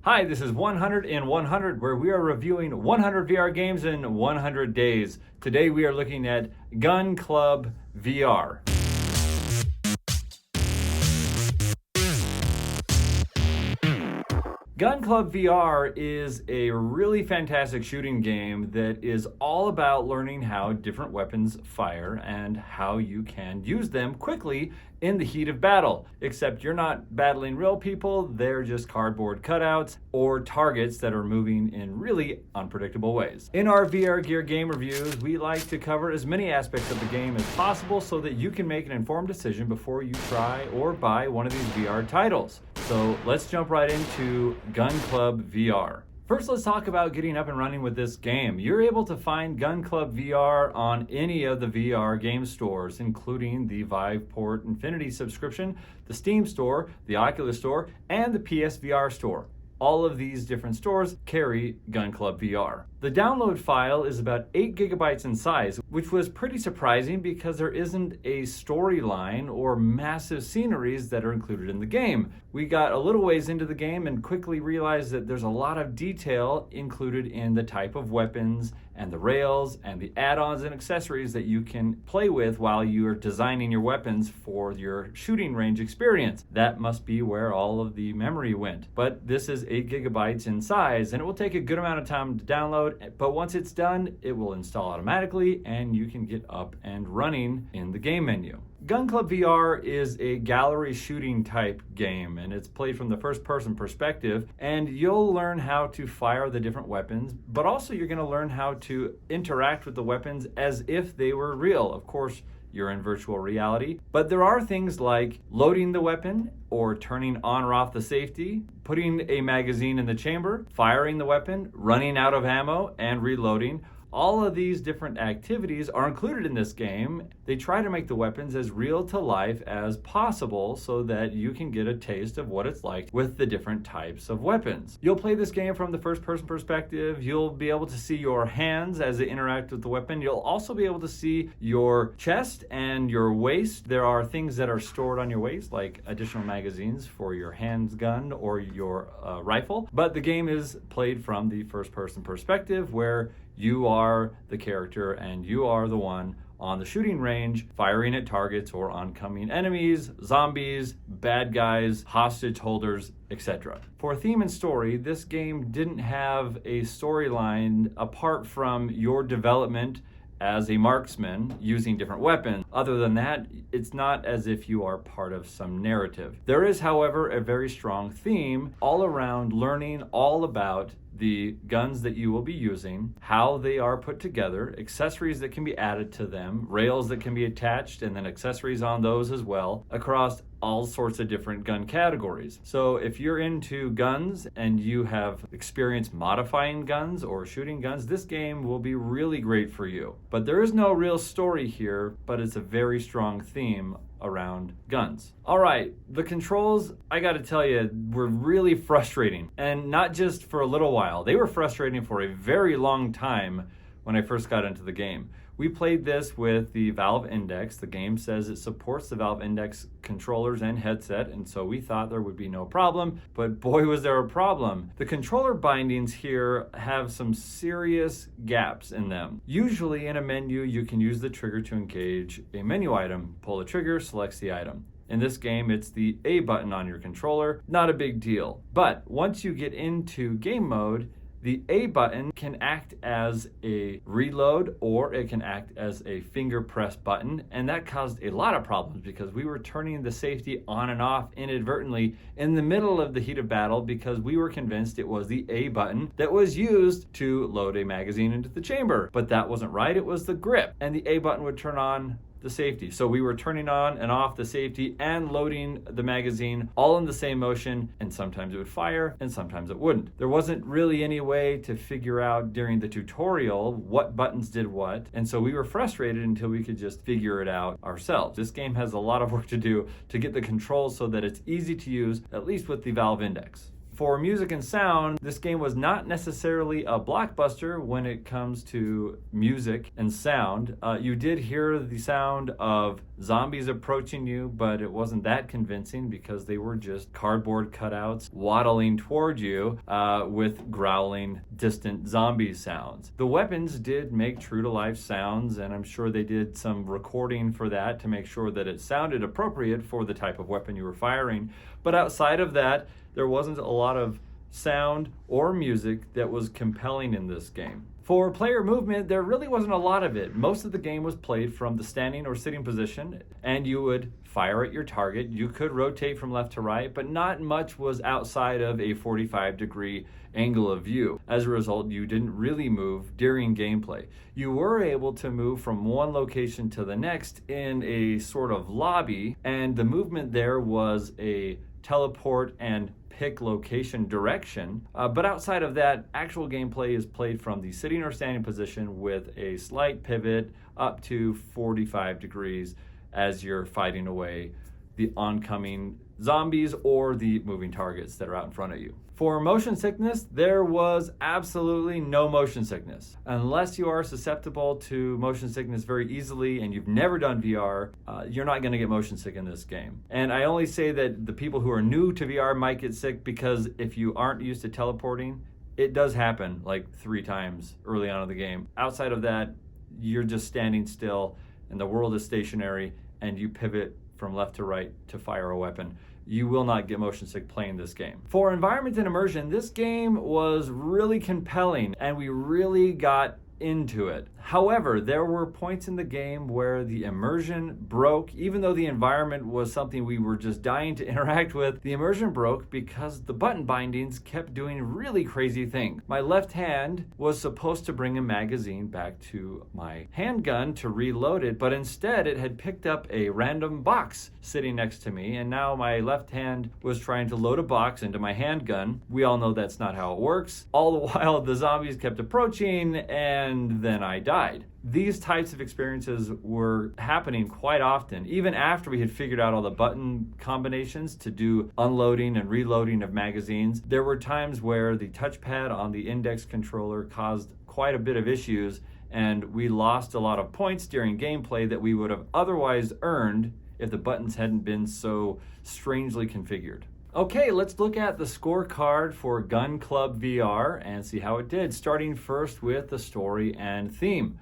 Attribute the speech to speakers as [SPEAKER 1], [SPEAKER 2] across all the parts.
[SPEAKER 1] Hi, this is 100 in 100, where we are reviewing 100 VR games in 100 days. Today we are looking at Gun Club VR. Gun Club VR is a really fantastic shooting game that is all about learning how different weapons fire and how you can use them quickly in the heat of battle. Except you're not battling real people, they're just cardboard cutouts or targets that are moving in really unpredictable ways. In our VR Gear game reviews, we like to cover as many aspects of the game as possible so that you can make an informed decision before you try or buy one of these VR titles. So let's jump right into Gun Club VR. First, let's talk about getting up and running with this game. You're able to find Gun Club VR on any of the VR game stores, including the Viveport Infinity subscription, the Steam store, the Oculus store, and the PSVR store. All of these different stores carry Gun Club VR. The download file is about 8 gigabytes in size, which was pretty surprising because there isn't a storyline or massive sceneries that are included in the game. We got a little ways into the game and quickly realized that there's a lot of detail included in the type of weapons and the rails and the add-ons and accessories that you can play with while you are designing your weapons for your shooting range experience. That must be where all of the memory went. But this is 8 gigabytes in size, and it will take a good amount of time to download, but once it's done, it will install automatically and you can get up and running in the game menu. Gun Club VR is a gallery shooting type game, and it's played from the first person perspective, and you'll learn how to fire the different weapons, but also you're going to learn how to interact with the weapons as if they were real. Of course, you're in virtual reality, but there are things like loading the weapon or turning on or off the safety, putting a magazine in the chamber, firing the weapon, running out of ammo, and reloading. All of these different activities are included in this game. They try to make the weapons as real to life as possible so that you can get a taste of what it's like with the different types of weapons. You'll play this game from the first person perspective. You'll be able to see your hands as they interact with the weapon. You'll also be able to see your chest and your waist. There are things that are stored on your waist, like additional magazines for your handgun or your rifle. But the game is played from the first person perspective, where you are the character and you are the one on the shooting range firing at targets or oncoming enemies, zombies, bad guys, hostage holders, etc. For theme and story, this game didn't have a storyline apart from your development as a marksman using different weapons. Other than that, it's not as if you are part of some narrative. There is, however, a very strong theme all around learning all about the guns that you will be using, how they are put together, accessories that can be added to them, rails that can be attached, and then accessories on those as well, across all sorts of different gun categories. So if you're into guns and you have experience modifying guns or shooting guns, this game will be really great for you. But there is no real story here, but it's a very strong theme around guns. All right, the controls, I gotta tell you, were really frustrating. And not just for a little while. They were frustrating for a very long time when I first got into the game. We played this with the Valve Index. The game says it supports the Valve Index controllers and headset, and so we thought there would be no problem, but boy was there a problem. The controller bindings here have some serious gaps in them. Usually in a menu, you can use the trigger to engage a menu item. Pull the trigger, selects the item. In this game, it's the A button on your controller. Not a big deal. But once you get into game mode, the A button can act as a reload or it can act as a finger press button, and that caused a lot of problems because we were turning the safety on and off inadvertently in the middle of the heat of battle because we were convinced it was the A button that was used to load a magazine into the chamber. But that wasn't right, it was the grip, and the A button would turn on the safety. So we were turning on and off the safety and loading the magazine all in the same motion, and sometimes it would fire and sometimes it wouldn't. There wasn't really any way to figure out during the tutorial what buttons did what, and so we were frustrated until we could just figure it out ourselves. This game has a lot of work to do to get the controls so that it's easy to use, at least with the Valve Index. For music and sound, this game was not necessarily a blockbuster when it comes to music and sound. You did hear the sound of zombies approaching you, but it wasn't that convincing because they were just cardboard cutouts waddling toward you with growling, distant zombie sounds. The weapons did make true-to-life sounds, and I'm sure they did some recording for that to make sure that it sounded appropriate for the type of weapon you were firing. But outside of that, there wasn't a lot of sound or music that was compelling in this game. For player movement, there really wasn't a lot of it. Most of the game was played from the standing or sitting position, and you would fire at your target. You could rotate from left to right, but not much was outside of a 45-degree angle of view. As a result, you didn't really move during gameplay. You were able to move from one location to the next in a sort of lobby, and the movement there was a teleport and pick location direction, but outside of that, actual gameplay is played from the sitting or standing position with a slight pivot up to 45 degrees as you're fighting away the oncoming zombies or the moving targets that are out in front of you. For motion sickness, there was absolutely no motion sickness. Unless you are susceptible to motion sickness very easily and you've never done VR, you're not going to get motion sick in this game. And I only say that the people who are new to VR might get sick because if you aren't used to teleporting, it does happen like 3 times early on in the game. Outside of that, you're just standing still and the world is stationary and you pivot from left to right to fire a weapon. You will not get motion sick playing this game. For environment and immersion, this game was really compelling and we really got into it. However, there were points in the game where the immersion broke. Even though the environment was something we were just dying to interact with, the immersion broke because the button bindings kept doing really crazy things. My left hand was supposed to bring a magazine back to my handgun to reload it, but instead it had picked up a random box sitting next to me, and now my left hand was trying to load a box into my handgun. We all know that's not how it works. All the while the zombies kept approaching, and then I died. These types of experiences were happening quite often, even after we had figured out all the button combinations to do unloading and reloading of magazines. There were times where the touchpad on the index controller caused quite a bit of issues, and we lost a lot of points during gameplay that we would have otherwise earned if the buttons hadn't been so strangely configured. Okay, let's look at the scorecard for Gun Club VR and see how it did, starting first with the story and theme.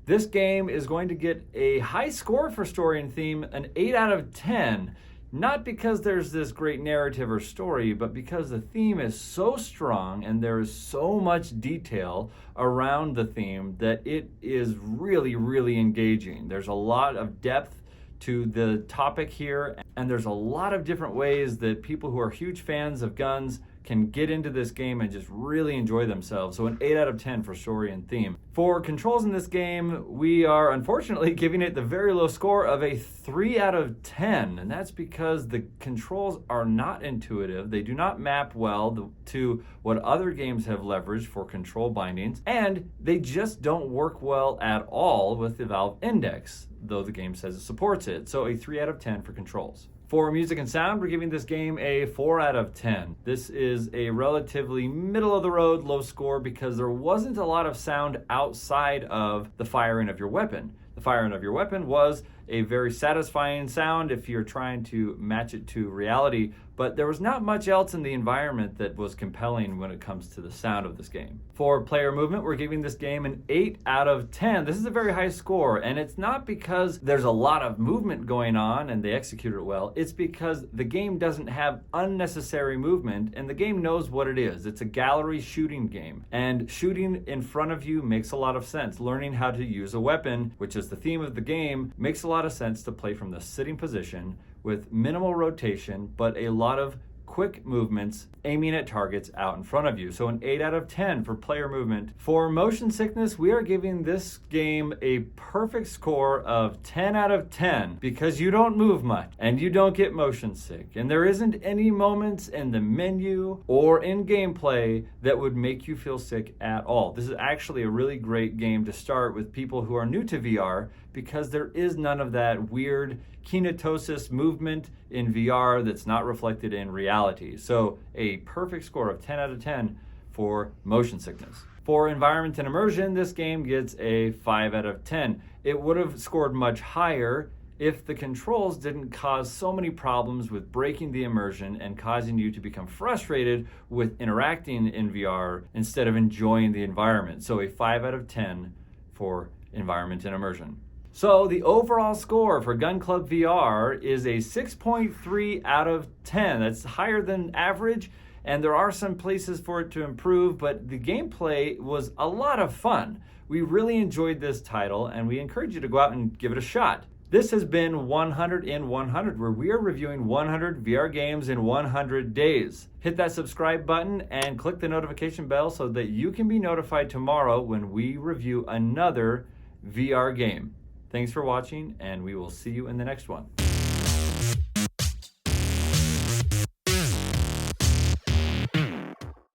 [SPEAKER 1] This game is going to get a high score for story and theme, an 8 out of 10. Not because there's this great narrative or story, but because the theme is so strong and there is so much detail around the theme that it is really, really engaging. There's a lot of depth to the topic here, and there's a lot of different ways that people who are huge fans of guns can get into this game and just really enjoy themselves. So an 8 out of 10 for story and theme. For controls in this game, we are unfortunately giving it the very low score of a 3 out of 10. And that's because the controls are not intuitive. They do not map well to what other games have leveraged for control bindings. And they just don't work well at all with the Valve Index, though the game says it supports it. So a 3 out of 10 for controls. For music and sound, we're giving this game a 4 out of 10. This is a relatively middle-of-the-road low score because there wasn't a lot of sound outside of the firing of your weapon. The firing of your weapon was a very satisfying sound if you're trying to match it to reality, but there was not much else in the environment that was compelling when it comes to the sound of this game. For player movement, we're giving this game an 8 out of 10. This is a very high score, and it's not because there's a lot of movement going on and they execute it well. It's because the game doesn't have unnecessary movement, and the game knows what it is. It's a gallery shooting game, and shooting in front of you makes a lot of sense. Learning how to use a weapon, which is the theme of the game, makes a lot of sense to play from the sitting position with minimal rotation, but a lot of quick movements aiming at targets out in front of you. So an 8 out of 10 for player movement. For motion sickness, we are giving this game a perfect score of 10 out of 10 because you don't move much and you don't get motion sick. And there isn't any moments in the menu or in gameplay that would make you feel sick at all. This is actually a really great game to start with people who are new to VR because there is none of that weird kinetosis movement in VR that's not reflected in reality. So a perfect score of 10 out of 10 for motion sickness. For environment and immersion, this game gets a 5 out of 10. It would have scored much higher if the controls didn't cause so many problems with breaking the immersion and causing you to become frustrated with interacting in VR instead of enjoying the environment. So a 5 out of 10 for environment and immersion. So the overall score for Gun Club VR is a 6.3 out of 10. That's higher than average, and there are some places for it to improve, but the gameplay was a lot of fun. We really enjoyed this title, and we encourage you to go out and give it a shot. This has been 100 in 100, where we are reviewing 100 VR games in 100 days. Hit that subscribe button and click the notification bell so that you can be notified tomorrow when we review another VR game. Thanks for watching, and we will see you in the next one.